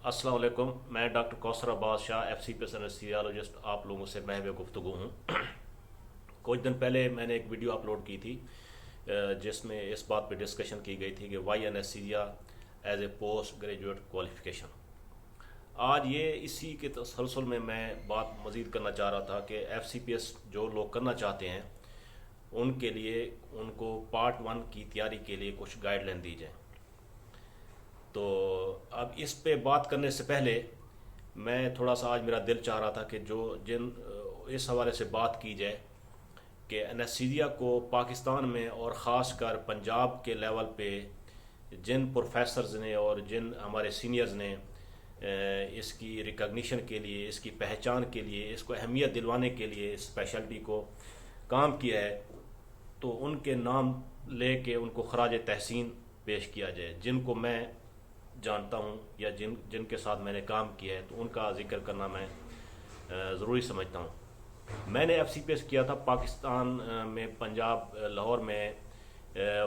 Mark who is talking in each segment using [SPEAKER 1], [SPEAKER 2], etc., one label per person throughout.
[SPEAKER 1] अस्सलाम वालेकुम। मैं doctor Kausar Abbas Shah FCPS anaesthesiologist आप लोगों से महवे गुफ्तगू हूँ। कुछ दिन पहले मैंने एक वीडियो अपलोड की थी जिसमें इस बात पे डिस्कशन की गई थी कि why anaesthesia as a post graduate qualification. आज ये इसी के तसलसल में मैं बात मज़ीद करना चाह रहा था कि FCPS जो लोग करना चाहते हैं उनके लिए उनको पार्ट 1 की तैयारी के लिए कुछ गाइडलाइन दी जाए। तो अब इस पे बात करने से पहले मैं थोड़ा सा आज मेरा दिल चाह रहा था कि जो जिन इस हवाले से बात की जाए कि एनेस्थीसिया को पाकिस्तान में और ख़ास कर पंजाब के लेवल पे जिन प्रोफेसर्स ने और जिन हमारे सीनियर्स ने इसकी रिकग्निशन के लिए, इसकी पहचान के लिए, इसको अहमियत दिलवाने के लिए इस स्पेशलिटी को काम किया है, तो उनके नाम ले के उनको खराज तहसीन पेश किया जाए। जिनको मैं जानता हूँ या जिनके साथ मैंने काम किया है, तो उनका जिक्र करना मैं ज़रूरी समझता हूँ। मैंने FCPS किया था पाकिस्तान में, पंजाब लाहौर में,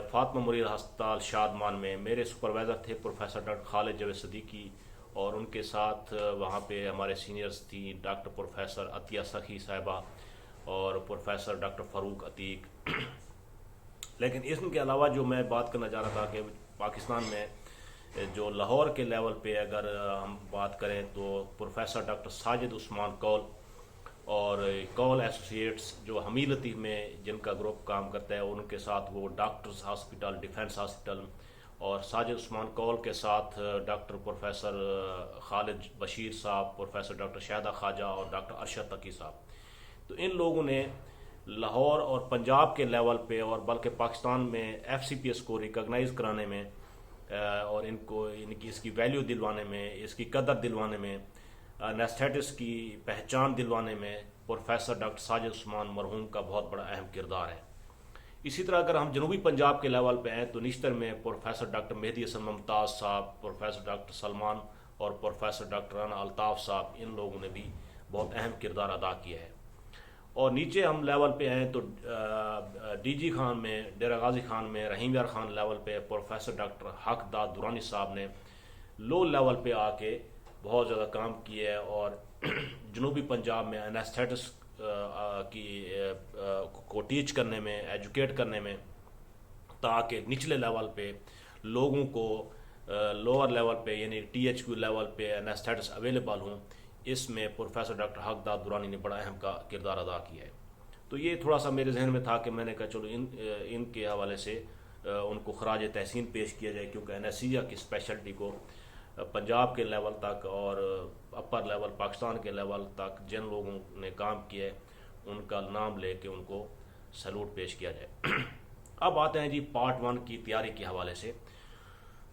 [SPEAKER 1] फातिमा मुरीद हस्पताल शादमान में। मेरे सुपरवाइज़र थे प्रोफेसर डॉक्टर खालिद जावेद सदीकी, और उनके साथ वहाँ पे हमारे सीनियर्स थी डॉक्टर प्रोफेसर अतिया सखी साहिबा और प्रोफेसर डॉक्टर फ़ारूक अतीक। लेकिन इनके अलावा जो मैं बात करना चाह रहा था कि पाकिस्तान में जो लाहौर के लेवल पे अगर हम बात करें तो प्रोफेसर डॉक्टर साजिद उस्मान कौल और कौल एसोसिएट्स जो हमीर लतीफ़ में जिनका ग्रुप काम करता है, उनके साथ वो डॉक्टर्स हॉस्पिटल, डिफेंस हॉस्पिटल, और साजिद उस्मान कौल के साथ डॉक्टर प्रोफेसर खालिद बशीर साहब, प्रोफेसर डॉक्टर शाहिदा ख्वाजा और डॉक्टर अरशद तकी साहब। तो इन लोगों ने लाहौर और पंजाब के लेवल पे और बल्कि पाकिस्तान में FCPS को रिकॉग्नाइज़ कराने में और इनकी इसकी वैल्यू दिलवाने में, इसकी कदर दिलवाने में, एनेस्थेटिक्स की पहचान दिलवाने में प्रोफेसर डॉक्टर साजिद उस्मान मरहूम का बहुत बड़ा अहम किरदार है। इसी तरह अगर हम जनूबी पंजाब के लेवल पे हैं तो निश्तर में प्रोफेसर डॉक्टर मेहदी हसन मुमताज़ साहब, प्रोफेसर डॉक्टर सलमान और प्रोफेसर डॉक्टर राना अल्ताफ़ साहब, इन लोगों ने भी बहुत अहम किरदार अदा किया है। और नीचे हम लेवल पे हैं तो DG खान में, डेरा गाजी खान में, रहीम यार खान लेवल पे प्रोफेसर डॉक्टर हकदाद दुरानी साहब ने लो लेवल पे आके बहुत ज़्यादा काम किया है और जनूबी पंजाब में एनेस्थेटिक्स को टीच करने में, एजुकेट करने में, ताकि निचले लेवल पे लोगों को लोअर लेवल पे यानी THQ लेवल पे एनेस्थेटिक्स अवेलेबल हों, इसमें प्रोफेसर डॉक्टर हकदाद दुरानी ने बड़ा अहम का किरदार अदा किया है। तो ये थोड़ा सा मेरे जहन में था कि मैंने कहा चलो इनके हवाले से उनको खराज तहसीन पेश किया जाए, क्योंकि एनेस्थीसिया की स्पेशलिटी को पंजाब के लेवल तक और अपर लेवल पाकिस्तान के लेवल तक जिन लोगों ने काम किया है उनका नाम ले के उनको सैल्यूट पेश किया जाए। अब आते हैं जी पार्ट 1 की तैयारी के हवाले से।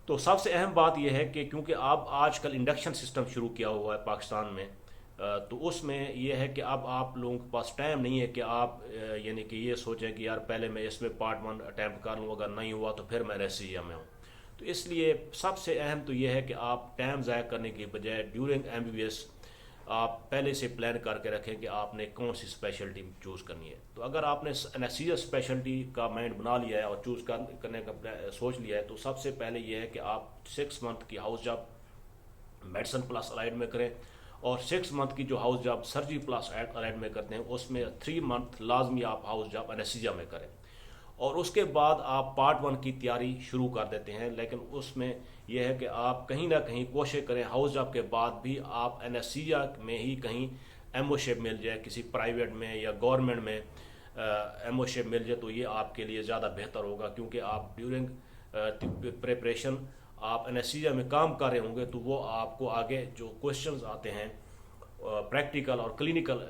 [SPEAKER 1] तो सबसे अहम बात यह है कि क्योंकि अब आजकल इंडक्शन सिस्टम शुरू किया हुआ है पाकिस्तान में, तो उसमें यह है कि अब आप लोगों के पास टाइम नहीं है कि आप यानी कि ये सोचें कि यार पहले मैं इसमें पार्ट 1 अटैम्प्ट कर लूँ, अगर नहीं हुआ तो फिर मैं एनेस्थीसिया में हूँ। तो इसलिए सबसे अहम तो यह है कि आप टाइम ज़ाया करने की बजाय ड्यूरिंग MBBS आप पहले से प्लान करके रखें कि आपने कौन सी स्पेशलिटी चूज़ करनी है। तो अगर आपने एनेस्थीसिया स्पेशलिटी का माइंड बना लिया है और चूज़ करने का सोच लिया है, तो सबसे पहले यह है कि आप 6 मंथ की house job medicine plus allied में करें, और 6 मंथ की जो house job surgery plus allied में करते हैं उसमें 3 मंथ लाजमी आप हाउस जॉब एनेस्थीसिया में करें, और उसके बाद आप पार्ट 1 की तैयारी शुरू कर देते हैं। लेकिन उसमें यह है कि आप कहीं ना कहीं कोशिश करें हाउस जॉब के बाद भी आप एनेस्थीसिया में ही कहीं MOशिप मिल जाए, किसी प्राइवेट में या गवर्नमेंट में MOशिप मिल जाए, तो ये आपके लिए ज़्यादा बेहतर होगा, क्योंकि आप ड्यूरिंग प्रिपरेशन आप एनेस्थीसिया में काम कर रहे होंगे, तो वो आपको आगे जो क्वेश्चंस आते हैं प्रैक्टिकल और क्लिनिकल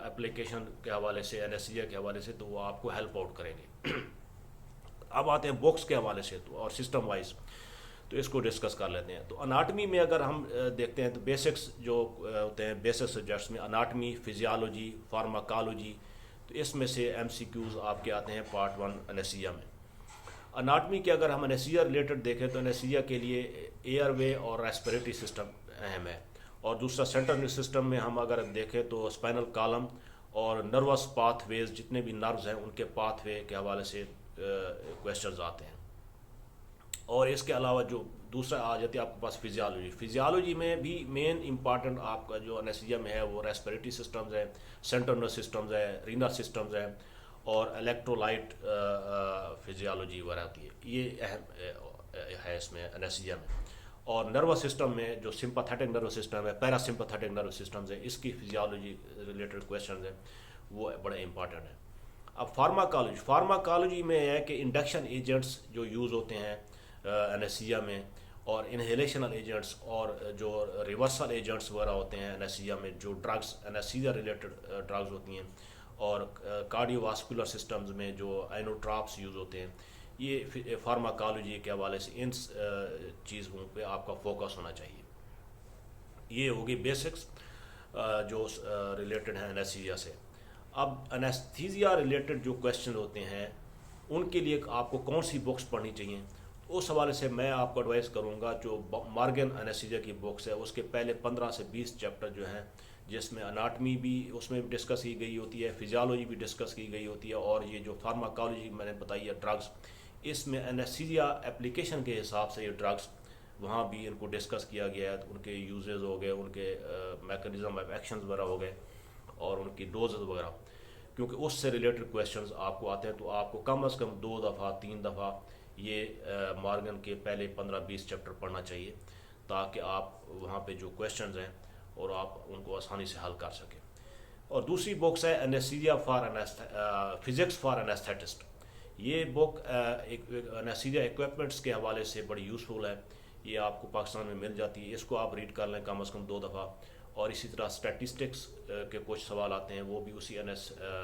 [SPEAKER 1] एप्लीकेशन के हवाले से, एनेस्थीसिया के हवाले से, तो वो आपको हेल्प आउट करेंगे। अब आते हैं बुक्स के हवाले से तो और सिस्टम वाइज, तो इसको डिस्कस कर लेते हैं। तो अनाटमी में अगर हम देखते हैं तो बेसिक्स जो होते हैं बेसिक सब्जेक्ट्स में अनाटमी, फिजियोलॉजी, फार्माकोलॉजी, तो इसमें से MCQs आपके आते हैं पार्ट 1 एनेस्थीसिया में। अनाटमी के अगर हम एनेस्थीसिया रिलेटेड देखें तो एनेस्थीसिया के लिए एयरवे और रेस्पिरेटरी सिस्टम अहम है, और दूसरा सेंट्रल नर्वस सिस्टम में हम अगर देखें तो स्पाइनल कॉलम और नर्वस पाथवेज, जितने भी नर्व्स हैं उनके पाथवे के हवाले से क्वेश्चंस आते हैं। اور اس کے علاوہ جو دوسرا آ جاتی ہے آپ کے پاس فزیالوجی میں بھی مین امپارٹنٹ آپ کا جو انیستھیزیا میں ہے وہ ریسپریٹری سسٹمز ہے، سینٹرل نروس سسٹمز ہے، رینل سسٹمز ہے، اور الیکٹرولائٹ فزیالوجی وغیرہ آتی ہے. یہ اہم ہے اس میں انیستھیزیا میں. اور نروس سسٹم میں جو سمپتھیٹک نروس سسٹم ہے، پیرا سمپتھیٹک نروس سسٹمز ہے، اس کی فزیالوجی ریلیٹڈ کویشچنز ہیں وہ بڑے امپارٹنٹ ہیں. اب فارماکالوجی میں ہے کہ انڈکشن ایجنٹس جو یوز ہوتے ہیں انیستھیزیا میں، اور انہیلیشنل ایجنٹس اور جو ریورسل ایجنٹس وغیرہ ہوتے ہیں انیستھیزیا میں، جو ڈرگس انیستھیزیا ریلیٹڈ ڈرگز ہوتی ہیں، اور کارڈیو واسکولر سسٹمز میں جو آئنوٹراپس یوز ہوتے ہیں. یہ فارماکالوجی کے حوالے سے ان چیزوں پہ آپ کا فوکس ہونا چاہیے. یہ ہوگی بیسکس جو ریلیٹڈ ہیں انیستھیزیا سے. اب انیستھیزیا ریلیٹڈ جو کویشچن ہوتے ہیں ان کے لیے آپ کو کون سی بکس پڑھنی چاہیے، اس حوالے سے میں آپ کو ایڈوائز کروں گا جو مارگن انیستھیزیا کی بکس ہے اس کے پہلے 15 سے 20 چیپٹر جو ہیں، جس میں اناٹمی بھی اس میں ڈسکس کی گئی ہوتی ہے، فزیالوجی بھی ڈسکس کی گئی ہوتی ہے، اور یہ جو فارماکالوجی میں نے بتائی ہے ڈرگس، اس میں انیستھیزیا اپلیکیشن کے حساب سے یہ ڈرگس وہاں بھی ان کو ڈسکس کیا گیا ہے. ان کے یوزز ہو گئے، ان کے میکانزم آف ایکشنز وغیرہ ہو گئے، اور ان کی ڈوزز وغیرہ، کیونکہ اس سے ریلیٹڈ کویشچنز آپ کو آتے ہیں. تو آپ کو کم از کم 2 دفعہ 3 دفعہ یہ مارگن کے پہلے 15-20 چیپٹر پڑھنا چاہیے، تاکہ آپ وہاں پہ جو کویشچنز ہیں اور آپ ان کو آسانی سے حل کر سکیں. اور دوسری بکس ہے انیستھیزیا فزکس فار انیستھیٹسٹ. یہ بک انیستھیزیا ایکوپمنٹس کے حوالے سے بڑی یوزفل ہے. یہ آپ کو پاکستان میں مل جاتی ہے، اس کو آپ ریڈ کر لیں کم از کم 2 دفعہ. اور اسی طرح اسٹیٹسٹکس کے کچھ سوال آتے ہیں، وہ بھی اسی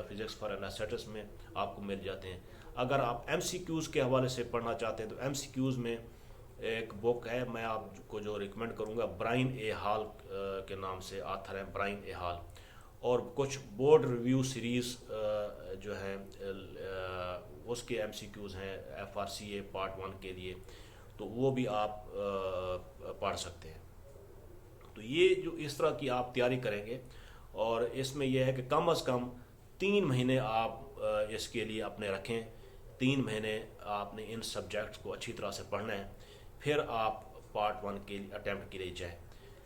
[SPEAKER 1] فزکس فار انیستھیٹسٹ میں آپ کو مل جاتے ہیں. اگر آپ ایم سی کیوز کے حوالے سے پڑھنا چاہتے ہیں تو ایم سی کیوز میں ایک بک ہے، میں آپ کو جو ریکمینڈ کروں گا، برائن اے ہال کے نام سے آتھر ہیں، برائن اے ہال. اور کچھ بورڈ ریویو سیریز جو ہیں اس کے ایم سی کیوز ہیں F R C A part 1 کے لیے، تو وہ بھی آپ پڑھ سکتے ہیں. تو یہ جو اس طرح کی آپ تیاری کریں گے، اور اس میں یہ ہے کہ کم از کم 3 مہینے آپ اس کے لیے اپنے رکھیں. 3 مہینے آپ نے ان سبجیکٹس کو اچھی طرح سے پڑھنا ہے، پھر آپ پارٹ 1 کے اٹیمپٹ کے لیے جائیں.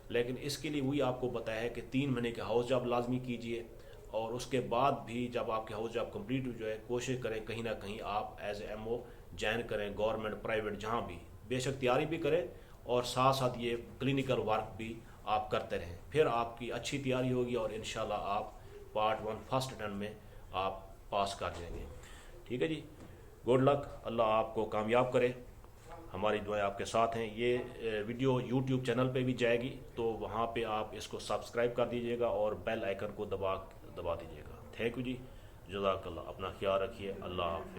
[SPEAKER 1] لیکن اس کے لیے وہی آپ کو بتایا ہے کہ 3 مہینے کے ہاؤس جاب لازمی کیجئے، اور اس کے بعد بھی جب آپ کے ہاؤس جاب کمپلیٹ ہو جائے کوشش کریں کہیں نہ کہیں آپ as a M O join کریں، گورنمنٹ پرائیویٹ جہاں بھی، بے شک تیاری بھی کریں اور ساتھ ساتھ یہ کلینکل ورک بھی آپ کرتے رہیں. پھر آپ کی اچھی تیاری ہوگی اور انشاءاللہ آپ پارٹ 1 فرسٹ اٹیمپٹ میں آپ پاس کر جائیں گے. ٹھیک ہے جی، گڈ لک، اللہ آپ کو کامیاب کرے. ہماری دعائیں آپ کے ساتھ ہیں. یہ ویڈیو یوٹیوب چینل پہ بھی جائے گی، تو وہاں پہ آپ اس کو سبسکرائب کر دیجیے گا اور بیل آئیکن کو دبا دیجیے گا. تھینک یو جی، جزاک اللہ. اپنا خیال رکھیے. اللہ حافظ.